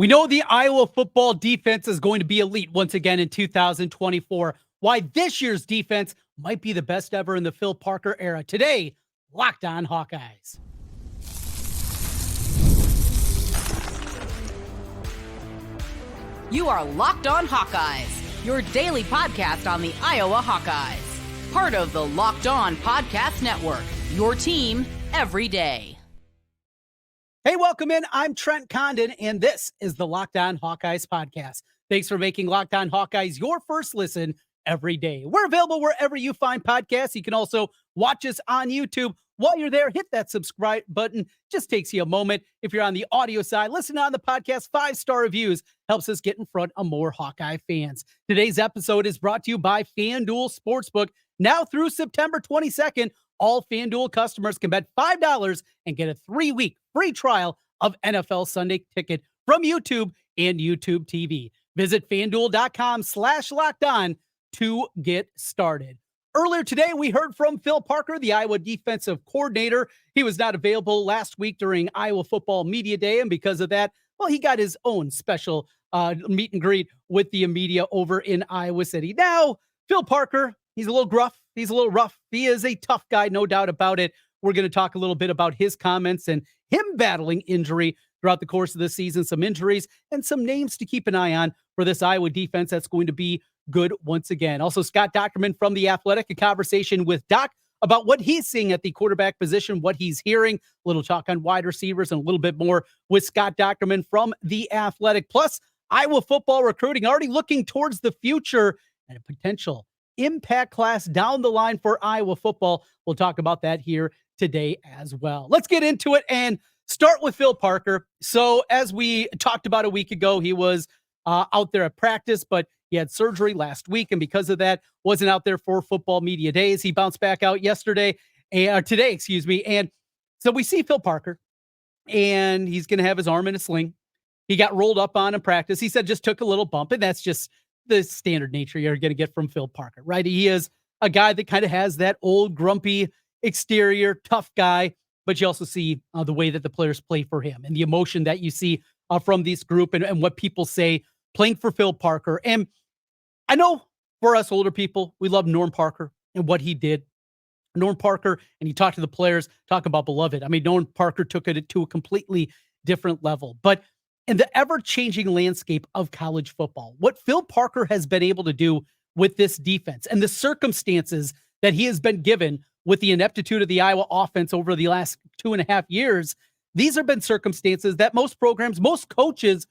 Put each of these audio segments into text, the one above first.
We know the Iowa football defense is going to be elite once again in 2024. Why this year's defense might be the best ever in the Phil Parker era. Today, Locked On Hawkeyes. You are Locked On Hawkeyes, your daily podcast on the Iowa Hawkeyes. Part of the Locked On Podcast Network, your team every day. Hey, welcome in. I'm Trent Condon, and this is the Locked On Hawkeyes podcast. Thanks for making Locked On Hawkeyes your first listen every day. We're available wherever you find podcasts. You can also watch us on YouTube. While you're there, hit that subscribe button. Just takes you a moment. If you're on the audio side, listen on the podcast. 5-star reviews helps us get in front of more Hawkeye fans. Today's episode is brought to you by FanDuel Sportsbook. Now through September 22nd, all FanDuel customers can bet $5 and get a 3-week free trial of NFL Sunday Ticket from YouTube and YouTube TV. Visit FanDuel.com/LockedOn to get started. Earlier today, we heard from Phil Parker, the Iowa defensive coordinator. He was not available last week during Iowa Football Media Day, and because of that, well, he got his own special meet and greet with the media over in Iowa City. Now, Phil Parker, he's a little gruff. He's a little rough. He is a tough guy, no doubt about it. We're going to talk a little bit about his comments and him battling injury throughout the course of the season, some injuries and some names to keep an eye on for this Iowa defense that's going to be good once again. Also, Scott Dochterman from The Athletic, a conversation with Doc about what he's seeing at the quarterback position, what he's hearing, a little talk on wide receivers, and a little bit more with Scott Dochterman from The Athletic. Plus, Iowa football recruiting already looking towards the future and a potential impact class down the line for Iowa football. We'll talk about that here today as well. Let's get into it and start with Phil Parker. So as we talked about a week ago, he was out there at practice, but he had surgery last week, and because of that, wasn't out there for football media days. He bounced back out today, and so we see Phil Parker, and he's going to have his arm in a sling. He got rolled up on in practice. He said just took a little bump, and that's just the standard nature you're going to get from Phil Parker, right? He is a guy that kind of has that old grumpy exterior, tough guy, but you also see the way that the players play for him and the emotion that you see from this group and what people say playing for Phil Parker. And I know for us older people, we love Norm Parker and what he did. Norm Parker, and you talk to the players, talk about beloved. I mean, Norm Parker took it to a completely different level. But in the ever-changing landscape of college football, what Phil Parker has been able to do with this defense and the circumstances that he has been given with the ineptitude of the Iowa offense over the last 2.5 years, these have been circumstances that most programs, most coaches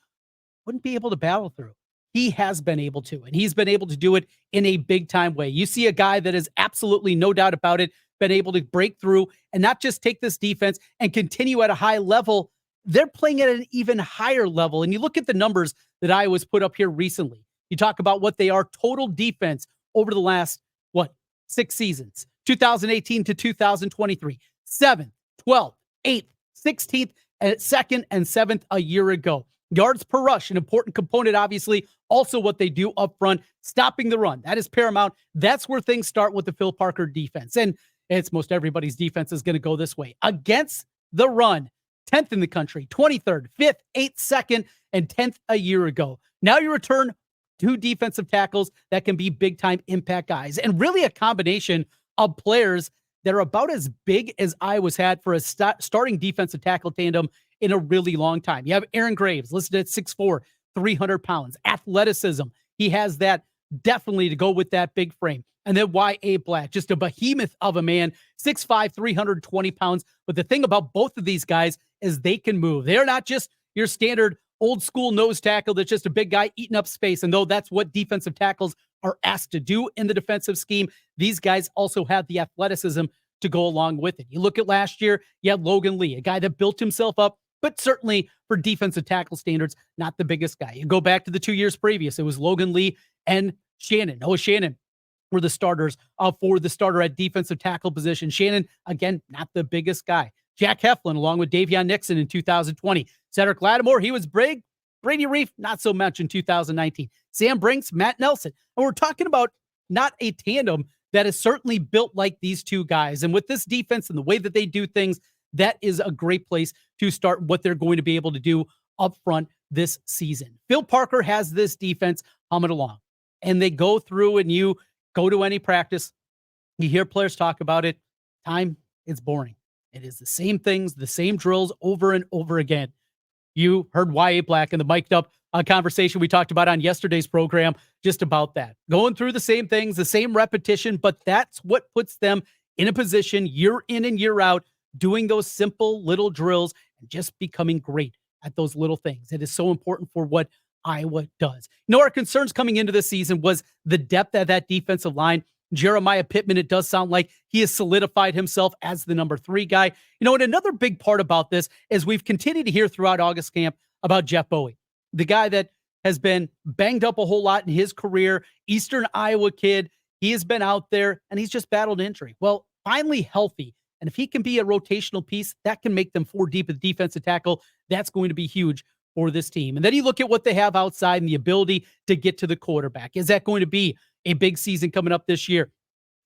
wouldn't be able to battle through. He has been able to, and he's been able to do it in a big-time way. You see a guy that is absolutely, no doubt about it, been able to break through and not just take this defense and continue at a high level. They're playing at an even higher level. And you look at the numbers that Iowa's put up here recently. You talk about what they are total defense over the last, 6 seasons, 2018 to 2023, 7th, 12th, 8th, 16th, and 2nd and 7th a year ago. Yards per rush, an important component, obviously. Also what they do up front, stopping the run. That is paramount. That's where things start with the Phil Parker defense. And it's most everybody's defense is going to go this way. Against the run, 10th in the country, 23rd, 5th, 8th, 2nd, and 10th a year ago. Now you return 2 defensive tackles that can be big-time impact guys. And really a combination of players that are about as big as Iowa's had for a starting defensive tackle tandem in a really long time. You have Aaron Graves listed at 6'4", 300 pounds. Athleticism, he has that definitely to go with that big frame. And then Y.A. Black, just a behemoth of a man, 6'5", 320 pounds. But the thing about both of these guys is they can move. They're not just your standard old school nose tackle that's just a big guy eating up space. And though that's what defensive tackles are asked to do in the defensive scheme, these guys also have the athleticism to go along with it. You look at last year, you had Logan Lee, a guy that built himself up, but certainly for defensive tackle standards, not the biggest guy. You go back to the 2 years previous, it was Logan Lee and Noah Shannon were the starters for the starter at defensive tackle position. Shannon, again, not the biggest guy. Jack Heflin, along with Davion Nixon in 2020. Cedric Lattimore, he was big. Brady Reef, not so much in 2019. Sam Brinks, Matt Nelson. And we're talking about not a tandem that is certainly built like these two guys. And with this defense and the way that they do things, that is a great place to start what they're going to be able to do up front this season. Phil Parker has this defense humming along, and they go through, and you go to any practice, you hear players talk about it. Time, it's boring. It is the same things, the same drills over and over again. You heard Y.A. Black in the mic'd up conversation we talked about on yesterday's program, just about that. Going through the same things, the same repetition, but that's what puts them in a position year in and year out, doing those simple little drills and just becoming great at those little things. It is so important for what Iowa does. Our concerns coming into this season was the depth of that defensive line. Jeremiah Pittman, it does sound like he has solidified himself as the number 3 guy. And another big part about this is we've continued to hear throughout August camp about Jeff Bowie, the guy that has been banged up a whole lot in his career, Eastern Iowa kid. He has been out there and he's just battled injury. Well, finally healthy. And if he can be a rotational piece, that can make them 4 deep at defensive tackle. That's going to be huge for this team. And then you look at what they have outside and the ability to get to the quarterback. Is that going to be a big season coming up this year?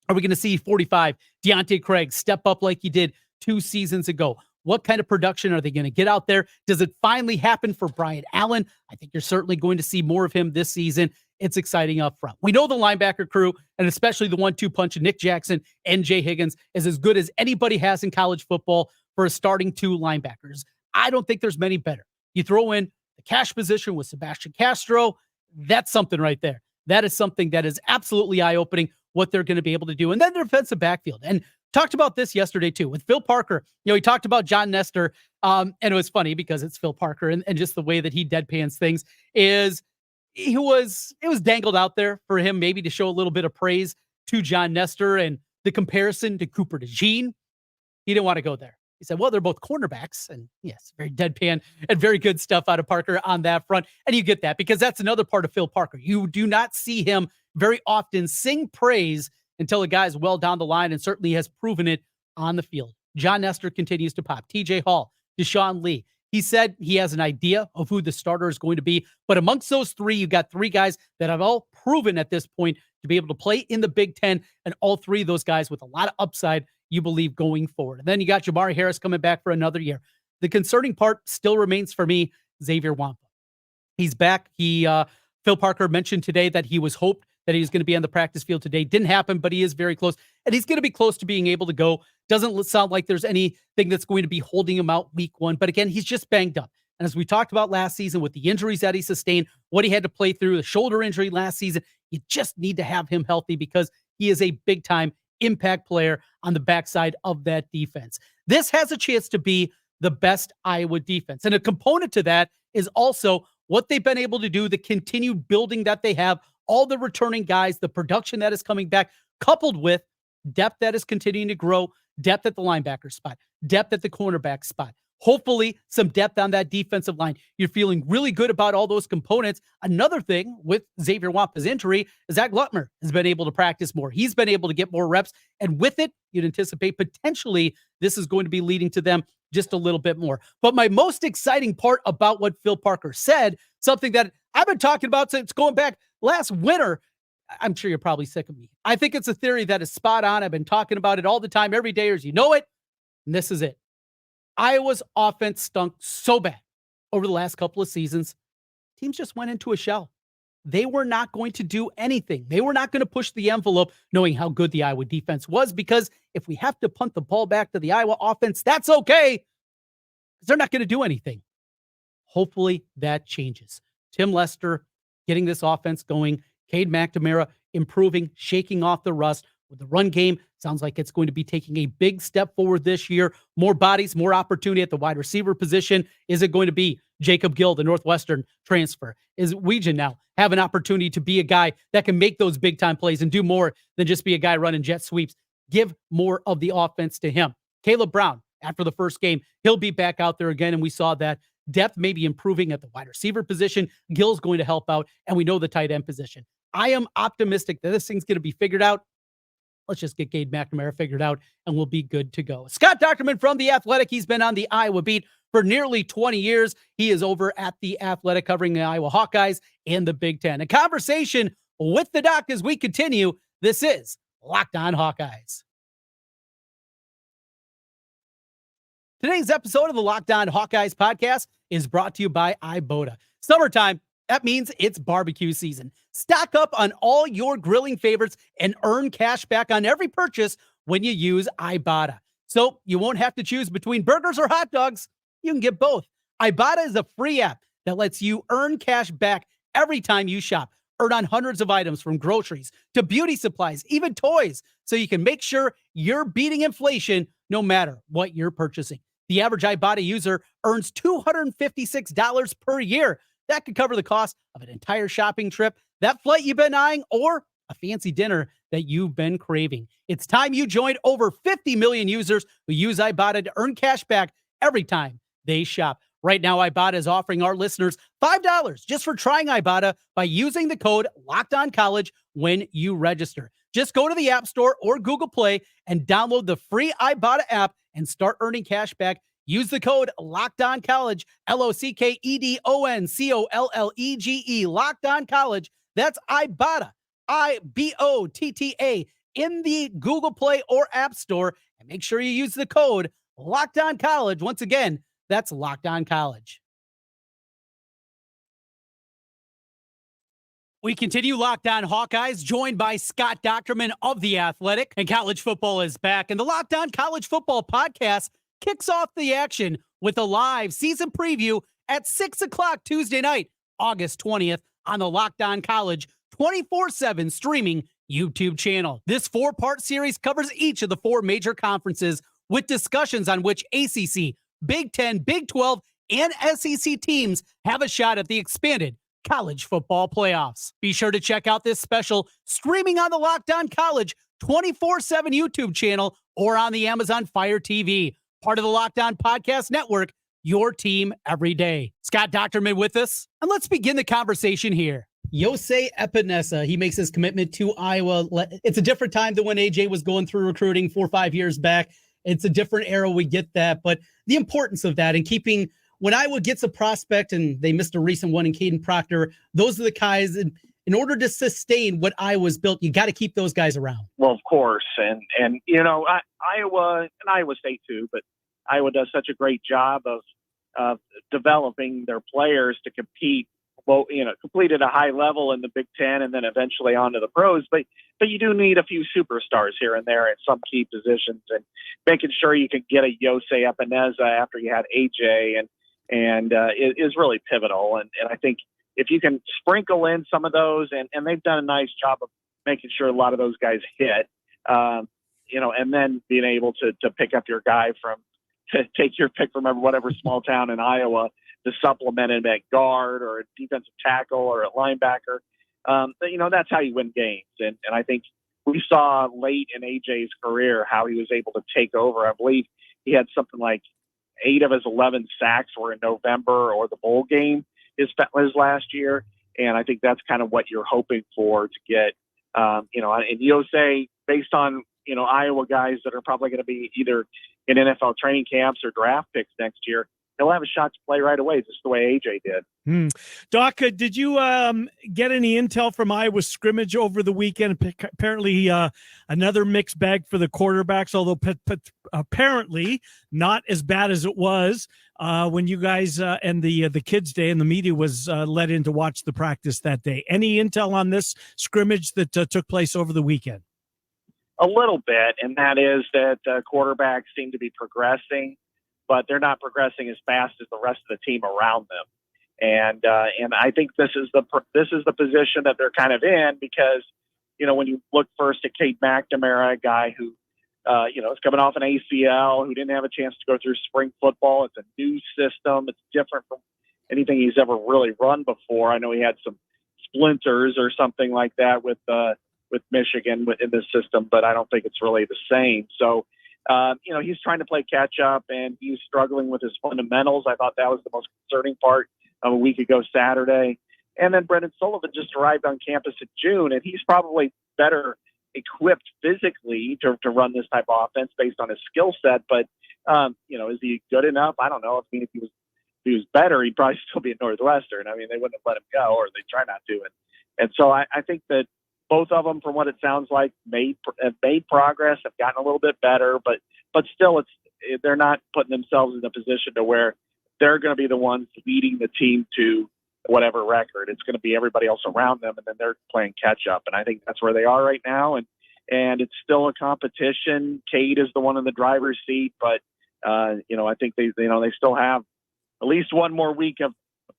Are we going to see 45 Deontay Craig step up like he did 2 seasons ago? What kind of production are they going to get out there? Does it finally happen for Brian Allen? I think you're certainly going to see more of him this season. It's exciting up front. We know the linebacker crew, and especially the 1-2 punch of Nick Jackson and Jay Higgins, is as good as anybody has in college football for a starting 2 linebackers. I don't think there's many better. You throw in the cash position with Sebastian Castro, that's something right there. That is something that is absolutely eye-opening, what they're going to be able to do. And then their defensive backfield. And talked about this yesterday too with Phil Parker. He talked about John Neston. And it was funny because it's Phil Parker and just the way that he deadpans things is it was dangled out there for him maybe to show a little bit of praise to John Neston and the comparison to Cooper Dejean. He didn't want to go there. He said, well, they're both cornerbacks. And yes, very deadpan and very good stuff out of Parker on that front. And you get that because that's another part of Phil Parker. You do not see him very often sing praise until a guy's well down the line and certainly has proven it on the field. John Neston continues to pop. TJ Hall, Deshaun Lee. He said he has an idea of who the starter is going to be. But amongst those 3, you got 3 guys that have all proven at this point to be able to play in the Big Ten. And all 3 of those guys with a lot of upside, you believe, going forward. And then you got Jamari Harris coming back for another year. The concerning part still remains for me, Xavier Nwankpa. He's back. Phil Parker mentioned today that he was hoped that he was going to be on the practice field today. Didn't happen, but he is very close. And he's going to be close to being able to go. Doesn't sound like there's anything that's going to be holding him out week 1. But again, he's just banged up. And as we talked about last season with the injuries that he sustained, what he had to play through, the shoulder injury last season, you just need to have him healthy because he is a big-time impact player on the backside of that defense. This has a chance to be the best Iowa defense. And a component to that is also what they've been able to do, the continued building that they have, all the returning guys, the production that is coming back, coupled with depth that is continuing to grow, depth at the linebacker spot, depth at the cornerback spot. Hopefully some depth on that defensive line. You're feeling really good about all those components. Another thing with Xavier Nwankpa's injury is Zach Lutmer has been able to practice more. He's been able to get more reps. And with it, you'd anticipate potentially this is going to be leading to them just a little bit more. But my most exciting part about what Phil Parker said, something that I've been talking about since going back last winter, I'm sure you're probably sick of me. I think it's a theory that is spot on. I've been talking about it all the time, every day, as you know it. And this is it. Iowa's offense stunk so bad over the last couple of seasons. Teams just went into a shell. They were not going to do anything. They were not going to push the envelope knowing how good the Iowa defense was, because if we have to punt the ball back to the Iowa offense, that's okay, because they're not going to do anything. Hopefully that changes. Tim Lester getting this offense going. Cade McNamara improving, shaking off the rust. With the run game, sounds like it's going to be taking a big step forward this year. More bodies, more opportunity at the wide receiver position. Is it going to be Jacob Gill, the Northwestern transfer? Is Weejan now have an opportunity to be a guy that can make those big-time plays and do more than just be a guy running jet sweeps? Give more of the offense to him. Caleb Brown, after the first game, he'll be back out there again, and we saw that depth may be improving at the wide receiver position. Gill's going to help out, and we know the tight end position. I am optimistic that this thing's going to be figured out. Let's just get Cade McNamara figured out, and we'll be good to go. Scott Dochterman from The Athletic. He's been on the Iowa beat for nearly 20 years. He is over at The Athletic covering the Iowa Hawkeyes and the Big Ten. A conversation with the Doc as we continue. This is Locked On Hawkeyes. Today's episode of the Locked On Hawkeyes podcast is brought to you by Ibotta. Summertime, that means it's barbecue season. Stock up on all your grilling favorites and earn cash back on every purchase when you use Ibotta. So you won't have to choose between burgers or hot dogs. You can get both. Ibotta is a free app that lets you earn cash back every time you shop. Earn on hundreds of items from groceries to beauty supplies, even toys, so you can make sure you're beating inflation no matter what you're purchasing. The average Ibotta user earns $256 per year. That could cover the cost of an entire shopping trip, that flight you've been eyeing, or a fancy dinner that you've been craving. It's time you joined over 50 million users who use Ibotta to earn cash back every time they shop. Right now, Ibotta is offering our listeners $5 just for trying Ibotta by using the code LOCKEDONCollege when you register. Just go to the App Store or Google Play and download the free Ibotta app and start earning cash back. Use the code LOCKEDONCollege, LOCKEDONCOLLEGE, LOCKEDONCollege. That's Ibotta, IBOTTA, in the Google Play or App Store. And make sure you use the code LOCKEDONCollege. Once again, that's Locked On College. We continue Locked On Hawkeyes, joined by Scott Dochterman of The Athletic. And college football is back. And the Locked On College Football podcast kicks off the action with a live season preview at 6 o'clock Tuesday night, August 20th, on the Locked On College 24/7 streaming YouTube channel. This 4-part series covers each of the 4 major conferences with discussions on which ACC, Big 10, Big 12, and SEC teams have a shot at the expanded college football playoffs. Be sure to check out this special streaming on the Locked On College 24/7 YouTube channel or on the Amazon Fire TV, part of the Locked On Podcast Network, your team every day. Scott Dochterman with us, and let's begin the conversation here. Jose Epinesa, he makes his commitment to Iowa. It's a different time than when AJ was going through recruiting 4 or 5 years back. It's a different era. We get that, but the importance of that and keeping, when Iowa gets a prospect, and they missed a recent one in Caden Proctor, those are the guys, in order to sustain what Iowa's built, you got to keep those guys around. Well, of course. And you know, Iowa, and Iowa State too, but Iowa does such a great job of developing their players to compete, well, complete at a high level in the Big Ten and then eventually onto the pros. But you do need a few superstars here and there at some key positions, and making sure you can get a Jose Epinesa after you had AJ and it is really pivotal. And I think if you can sprinkle in some of those, and they've done a nice job of making sure a lot of those guys hit, and then being able to pick up your guy to take your pick from whatever small town in Iowa to supplement him at guard or a defensive tackle or a linebacker. That's how you win games. And I think we saw late in AJ's career how he was able to take over. I believe he had something like 8 of his 11 sacks were in November or the bowl game his last year. And I think that's kind of what you're hoping for to get, and Jose, based on, Iowa guys that are probably going to be either in NFL training camps or draft picks next year, he'll have a shot to play right away, just the way AJ did. Doc, did you get any intel from Iowa scrimmage over the weekend? Apparently another mixed bag for the quarterbacks, although apparently not as bad as it was when you guys and the kids' day and the media was let in to watch the practice that day. Any intel on this scrimmage that took place over the weekend? A little bit, and that is that quarterbacks seem to be progressing, but they're not progressing as fast as the rest of the team around them. And I think this is the position that they're kind of in, because, when you look first at Cade McNamara, a guy who, is coming off an ACL, who didn't have a chance to go through spring football. It's a new system. It's different from anything he's ever really run before. I know he had some splinters or something like that with Michigan in this system, but I don't think it's really the same. So, he's trying to play catch up, and he's struggling with his fundamentals. I thought that was the most concerning part of a week ago Saturday. And then Brendan Sullivan just arrived on campus in June, and he's probably better equipped physically to run this type of offense based on his skill set. But, is he good enough? I don't know. If he was better, he'd probably still be at Northwestern. I mean, they wouldn't have let him go, or they try not to. And so I think that both of them, from what it sounds like, have made progress, have gotten a little bit better, but still they're not putting themselves in a position to where they're going to be the ones leading the team to whatever record. It's going to be everybody else around them, and then they're playing catch up. And I think that's where they are right now. And it's still a competition. Cade is the one in the driver's seat, but I think they still have at least one more week of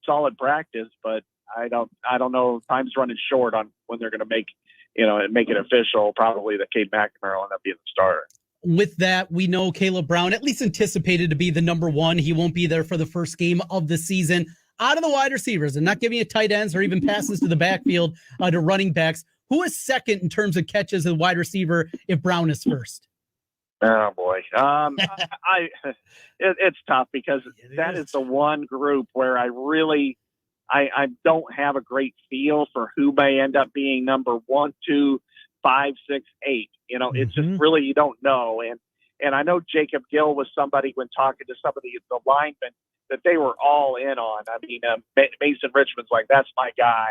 solid practice, but I don't know. Time's running short on when they're going to make it official. Probably that Cade McNamara will end up being the starter. With that, we know Caleb Brown, at least anticipated to be the number one. He won't be there for the first game of the season. Out of the wide receivers, and not giving you tight ends or even passes to the backfield to running backs, who is second in terms of catches as a wide receiver if Brown is first? Oh boy, it's tough because that is the one group where I don't have a great feel for who may end up being number 1, 2, 5, 6, 8. It's just really, you don't know. And I know Jacob Gill was somebody when talking to some of the linemen that they were all in on. I mean, Mason Richmond's like, that's my guy.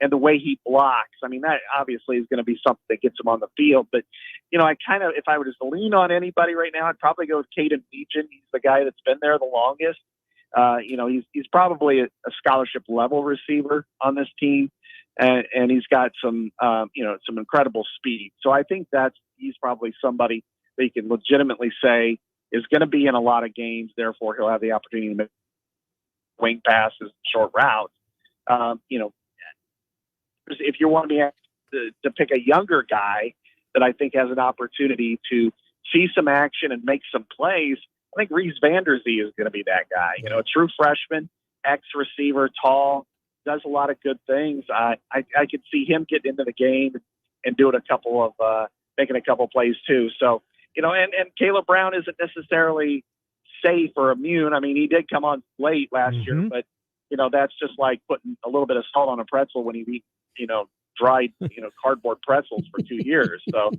And the way he blocks, I mean, that obviously is going to be something that gets him on the field. But, I kind of, if I were just to lean on anybody right now, I'd probably go with Cade Dejean. He's the guy that's been there the longest. He's probably a scholarship level receiver on this team. And he's got some incredible speed. So I think he's probably somebody that you can legitimately say is going to be in a lot of games. Therefore, he'll have the opportunity to make wing passes, short routes. If you want me to pick a younger guy that I think has an opportunity to see some action and make some plays, I think Reese Vanderzee is going to be that guy. A true freshman, ex-receiver, tall, does a lot of good things. I could see him getting into the game and doing making a couple plays too. So, and Caleb Brown isn't necessarily safe or immune. I mean, he did come on late last year, but that's just like putting a little bit of salt on a pretzel when you eat, dried, cardboard pretzels for 2 years. So,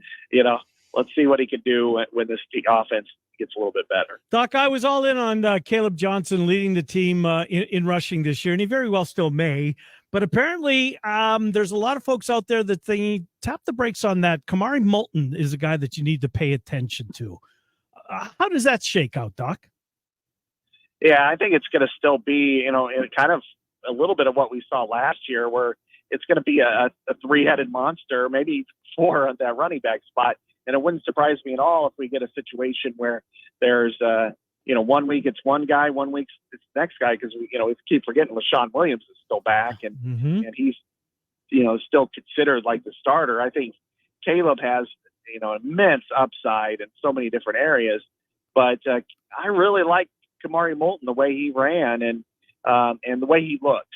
let's see what he can do when this offense gets a little bit better. Doc, I was all in on Caleb Johnson leading the team in rushing this year, and he very well still may. But apparently there's a lot of folks out there that think tap the brakes on that. Kamari Moulton is a guy that you need to pay attention to. How does that shake out, Doc? Yeah, I think it's going to still be, kind of a little bit of what we saw last year, where it's going to be a three-headed monster, maybe 4 at that running back spot. And it wouldn't surprise me at all if we get a situation where there's, 1 week it's one guy, 1 week it's the next guy, because we keep forgetting LaShawn Williams is still back, and he's, still considered like the starter. I think Caleb has, immense upside in so many different areas, but I really like Kamari Moulton, the way he ran and the way he looks.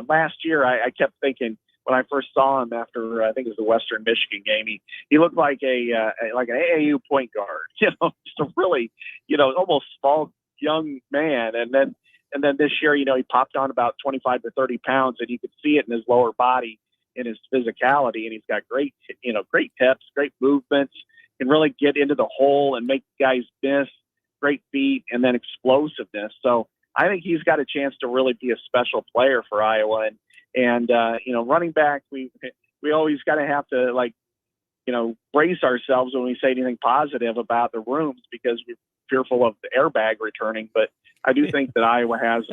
Last year, I kept thinking, when I first saw him after, I think it was the Western Michigan game, he looked like an AAU point guard, just a really, almost small young man. And then this year, he popped on about 25 to 30 pounds, and you could see it in his lower body, in his physicality. And he's got great tips, great movements, can really get into the hole and make guys miss, great feet, and then explosiveness. So I think he's got a chance to really be a special player for Iowa. And running back, we always got to have to brace ourselves when we say anything positive about the rooms, because we're fearful of the airbag returning. But I do think that Iowa has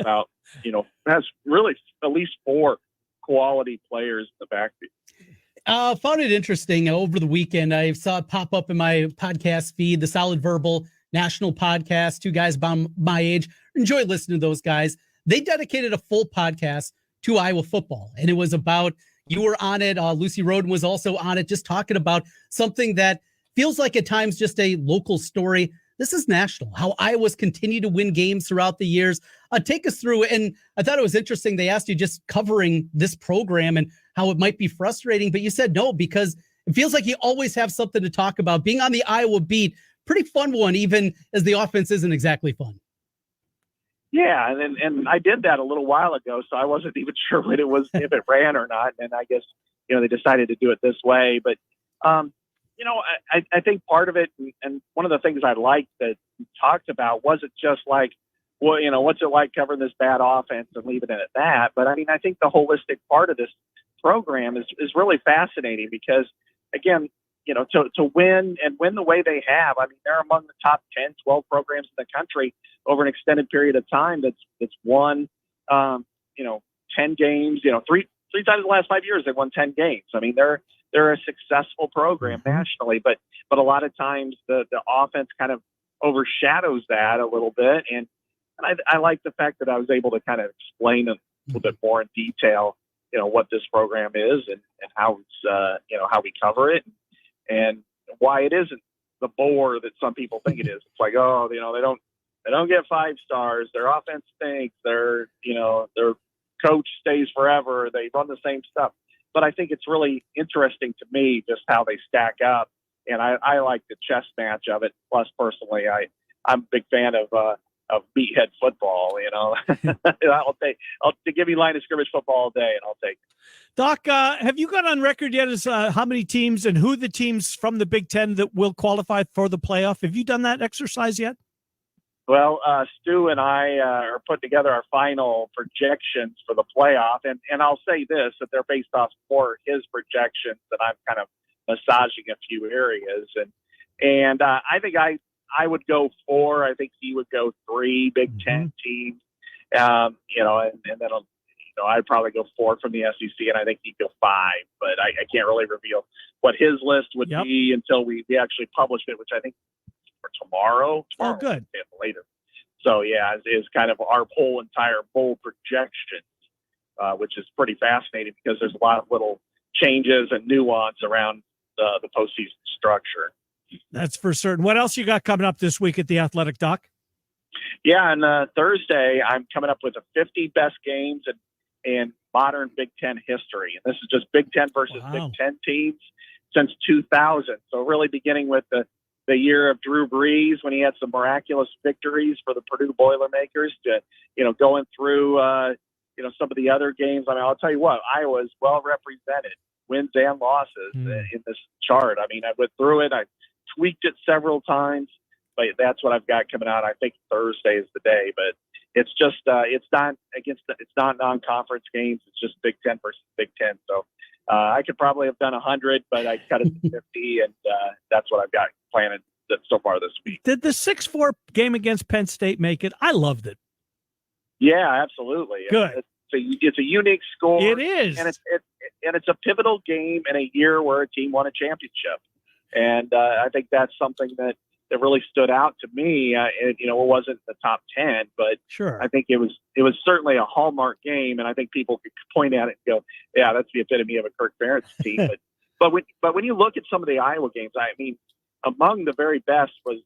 has really at least 4 quality players in the backfield. Found it interesting over the weekend. I saw it pop up in my podcast feed, the Solid Verbal National Podcast, 2 guys about my age. Enjoy listening to those guys. They dedicated a full podcast to Iowa football, and it was about, you were on it, Lucy Roden was also on it, just talking about something that feels like at times just a local story. This is national, how Iowa's continue to win games throughout the years. Take us through, and I thought it was interesting, they asked you just covering this program and how it might be frustrating, but you said no, because it feels like you always have something to talk about. Being on the Iowa beat, pretty fun one, even as the offense isn't exactly fun. Yeah, and I did that a little while ago, so I wasn't even sure what it was, if it ran or not. And I guess, they decided to do it this way. But, I think part of it, and one of the things I liked that we talked about wasn't just like, well, what's it like covering this bad offense and leaving it at that. But, I mean, I think the holistic part of this program is really fascinating because, again, to win and win the way they have. I mean, they're among the top 10, 12 programs in the country over an extended period of time that's won, 10 games, three times in the last 5 years, they've won 10 games. I mean, they're a successful program nationally, but a lot of times the offense kind of overshadows that a little bit. And I like the fact that I was able to kind of explain a little bit more in detail, what this program is and how it's, how we cover it and why it isn't the bore that some people think it is. It's like, oh, they don't get 5 stars. Their offense stinks. Their coach stays forever. They run the same stuff. But I think it's really interesting to me just how they stack up. And I like the chess match of it. Plus, personally, I'm a big fan of meathead football. To give me line of scrimmage football all day, and I'll take it. Doc, have you got on record yet as how many teams and who the teams from the Big Ten that will qualify for the playoff? Have you done that exercise yet? Well, Stu and I are putting together our final projections for the playoff, and I'll say this, that they're based off more his projections, and I'm kind of massaging a few areas, and I think I would go 4. I think he would go 3 Big Ten teams, and then I'd probably go 4 from the SEC, and I think he'd go 5, but I can't really reveal what his list would be until we actually publish it, which I think for tomorrow. Oh, good. Later. So yeah, is kind of our whole entire bowl projection, which is pretty fascinating because there's a lot of little changes and nuance around the postseason structure. That's for certain. What else you got coming up this week at the Athletic, Doc? Yeah, on Thursday, I'm coming up with the 50 best games in modern Big Ten history. And this is just Big Ten versus Big Ten teams since 2000. So really beginning with the year of Drew Brees when he had some miraculous victories for the Purdue Boilermakers to, going through, some of the other games. I mean, I'll tell you what, Iowa is well represented, wins and losses in this chart. I mean, I went through it. I tweaked it several times, but that's what I've got coming out. I think Thursday is the day, but it's just, it's not non-conference games. It's just Big Ten versus Big Ten. So I could probably have done 100, but I cut it to 50, and that's what I've got planned so far this week. Did the 6-4 game against Penn State make it? I loved it. Yeah, absolutely. Good. It's a unique score. It is, and it's a pivotal game in a year where a team won a championship, and I think that's something that really stood out to me. It wasn't the top 10, but sure, I think it was certainly a hallmark game, and I think people could point at it and go, "Yeah, that's the epitome of a Kirk Ferentz team." but when you look at some of the Iowa games, I mean, among the very best was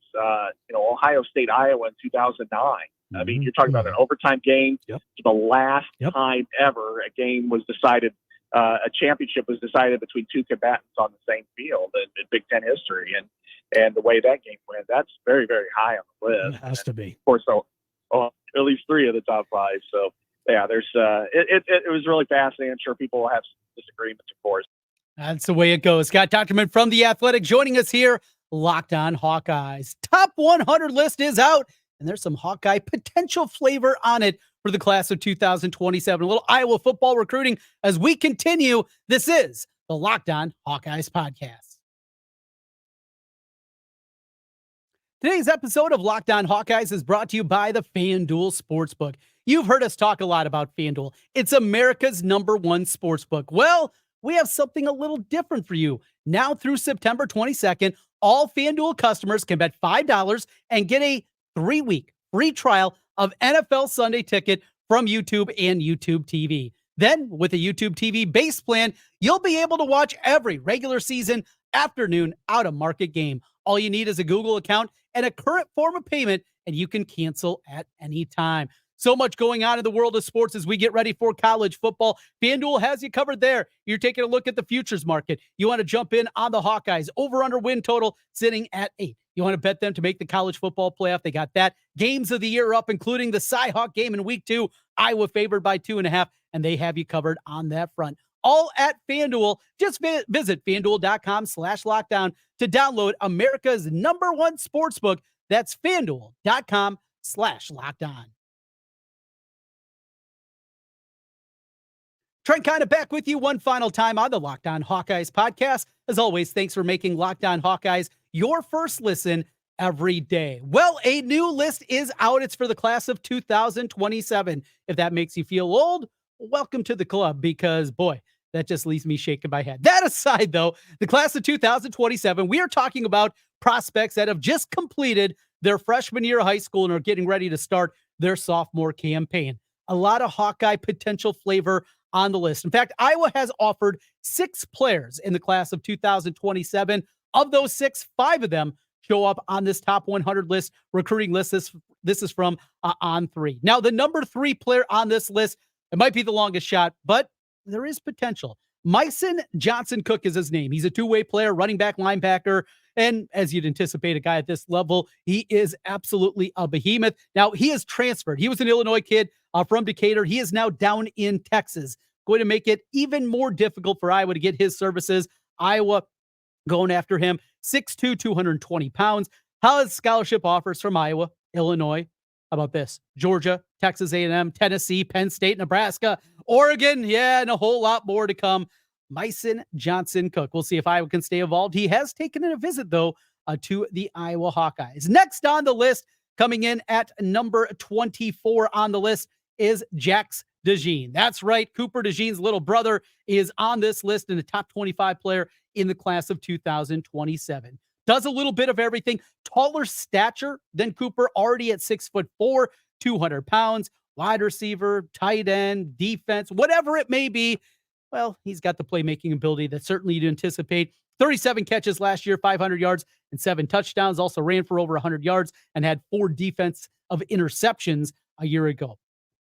Ohio State Iowa in 2009. I mean, you're talking about an overtime game. Yep. The last time ever a game was decided, a championship was decided between two combatants on the same field in Big Ten history, and the way that game went, that's very, very high on the list. It has to be. Of course, at least 3 of the top 5. So yeah, there's it was really fascinating. I'm sure people will have some disagreements, of course. That's the way it goes. Scott Dochterman from The Athletic joining us here. Locked On Hawkeyes. Top 100 list is out, and there's some Hawkeye potential flavor on it for the class of 2027. A little Iowa football recruiting as we continue. This is the Locked On Hawkeyes podcast. Today's episode of Locked On Hawkeyes is brought to you by the FanDuel Sportsbook. You've heard us talk a lot about FanDuel. It's America's #1 sportsbook. Well, we have something a little different for you. Now through September 22nd, all FanDuel customers can bet $5 and get a 3-week free trial of NFL Sunday Ticket from YouTube and YouTube TV. Then, with a YouTube TV base plan, you'll be able to watch every regular season afternoon out-of-market game. All you need is a Google account and a current form of payment, and you can cancel at any time. So much going on in the world of sports as we get ready for college football. FanDuel has you covered there. You're taking a look at the futures market. You want to jump in on the Hawkeyes. Over-under win total sitting at 8. You want to bet them to make the college football playoff. They got that. Games of the year up, including the Cy-Hawk game in week 2. Iowa favored by 2.5, and they have you covered on that front. All at FanDuel. Just visit FanDuel.com/lockdown to download America's #1 sportsbook. That's FanDuel.com/lockdown. Trent Condon back with you one final time on the Locked On Hawkeyes podcast. As always, thanks for making Locked On Hawkeyes your first listen every day. Well, a new list is out. It's for the class of 2027. If that makes you feel old, welcome to the club, because boy, that just leaves me shaking my head. That aside, though, the class of 2027, we are talking about prospects that have just completed their freshman year of high school and are getting ready to start their sophomore campaign. A lot of Hawkeye potential flavor on the list. In fact, Iowa has offered 6 players in the class of 2027. Of those 6, 5 of them show up on this top 100 list, recruiting list. This is from On3. Now, the number 3 player on this list, it might be the longest shot, but there is potential. Myson Johnson-Cook is his name. He's a two-way player, running back, linebacker, and as you'd anticipate a guy at this level, he is absolutely a behemoth. Now, he is transferred. He was an Illinois kid from Decatur. He is now down in Texas. Going to make it even more difficult for Iowa to get his services. Iowa going after him. 6'2", 220 pounds. Has scholarship offers from Iowa, Illinois. How about this? Georgia, Texas A&M, Tennessee, Penn State, Nebraska, Oregon. Yeah, and a whole lot more to come. Myson Johnson-Cook. We'll see if Iowa can stay involved. He has taken a visit, though, to the Iowa Hawkeyes. Next on the list, coming in at number 24 on the list, is Jaxx Dejean. That's right. Cooper Dejean's little brother is on this list and a top 25 player in the class of 2027. Does a little bit of everything. Taller stature than Cooper, already at 6'4", 200 pounds. Wide receiver, tight end, defense, whatever it may be. Well, he's got the playmaking ability that certainly you'd anticipate. 37 catches last year, 500 yards and 7 touchdowns. Also ran for over 100 yards and had 4 defense of interceptions a year ago.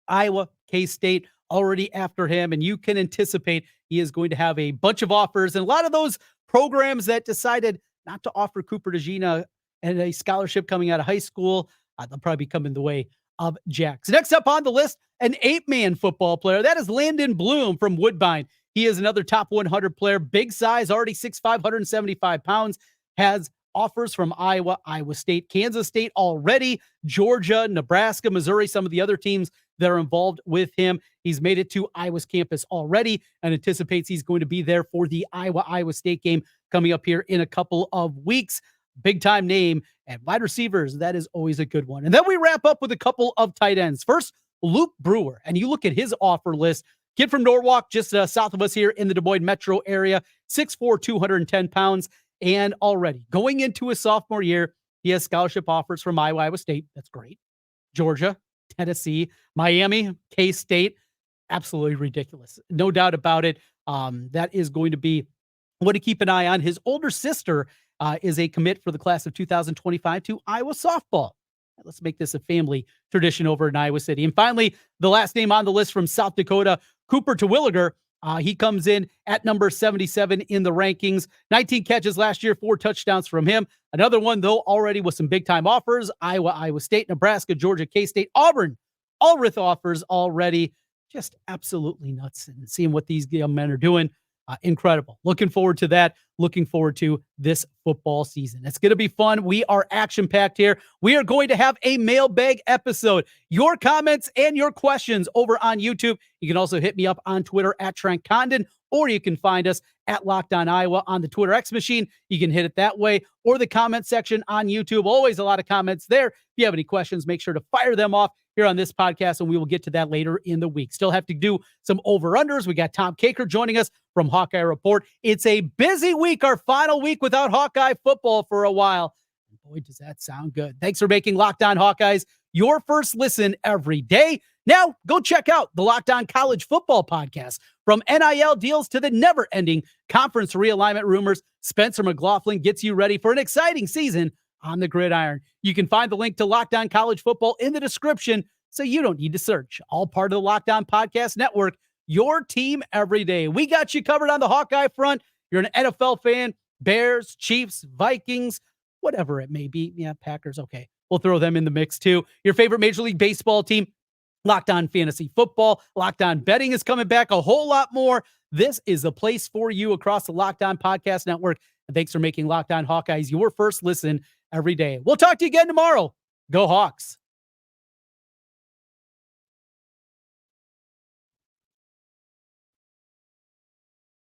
Iowa, K-State already after him, and you can anticipate he is going to have a bunch of offers. And a lot of those programs that decided not to offer Cooper Dejean a scholarship coming out of high school, they'll probably come in the way of Jaxx. Next up on the list, an 8-man football player. That is Landon Bloom from Woodbine. He is another top 100 player, big size, already 6'5", 175 pounds, has offers from Iowa, Iowa State, Kansas State already, Georgia, Nebraska, Missouri, some of the other teams that are involved with him. He's made it to Iowa's campus already and anticipates he's going to be there for the Iowa State game coming up here in a couple of weeks. Big time name. And wide receivers, that is always a good one. And then we wrap up with a couple of tight ends. First, Luke Brewer. And you look at his offer list. Kid from Norwalk, just south of us here in the Des Moines metro area, 6'4", 210 pounds. And already going into his sophomore year, he has scholarship offers from Iowa State. That's great. Georgia, Tennessee, Miami, K-State. Absolutely ridiculous. No doubt about it. That is going to be one to keep an eye on. His older sister is a commit for the class of 2025 to Iowa softball. Let's make this a family tradition over in Iowa City. And finally, the last name on the list from South Dakota, Cooper Terwilliger. He comes in at number 77 in the rankings. 19 catches last year, 4 touchdowns from him. Another one, though, already with some big-time offers. Iowa State, Nebraska, Georgia, K-State, Auburn. All with offers already. Just absolutely nuts. And seeing what these young men are doing, incredible. Looking forward to that. Looking forward to this football season. It's going to be fun. We are action-packed here. We are going to have a mailbag episode. Your comments and your questions over on YouTube. You can also hit me up on Twitter at Trent Condon, or you can find us at Locked On Iowa on the Twitter X machine. You can hit it that way, or the comment section on YouTube. Always a lot of comments there. If you have any questions, make sure to fire them off here on this podcast, and we will get to that later in the week. Still have to do some over-unders. We got Tom Caker joining us from Hawkeye Report. It's a busy week, our final week without Hawkeye football for a while. Boy, does that sound good. Thanks for making Locked On Hawkeyes your first listen every day. Now, go check out the Locked On College Football Podcast. From NIL deals to the never-ending conference realignment rumors, Spencer McLaughlin gets you ready for an exciting season on the gridiron. You can find the link to Locked On College Football in the description, so you don't need to search. All part of the Locked On Podcast Network, your team every day. We got you covered on the Hawkeye front. You're an NFL fan, Bears, Chiefs, Vikings, whatever it may be. Yeah, Packers, okay. We'll throw them in the mix too. Your favorite Major League Baseball team, Locked On Fantasy Football, Locked On Betting is coming back, a whole lot more. This is the place for you across the Locked On Podcast Network. And thanks for making Locked On Hawkeyes your first listen every day. We'll talk to you again tomorrow. Go Hawks.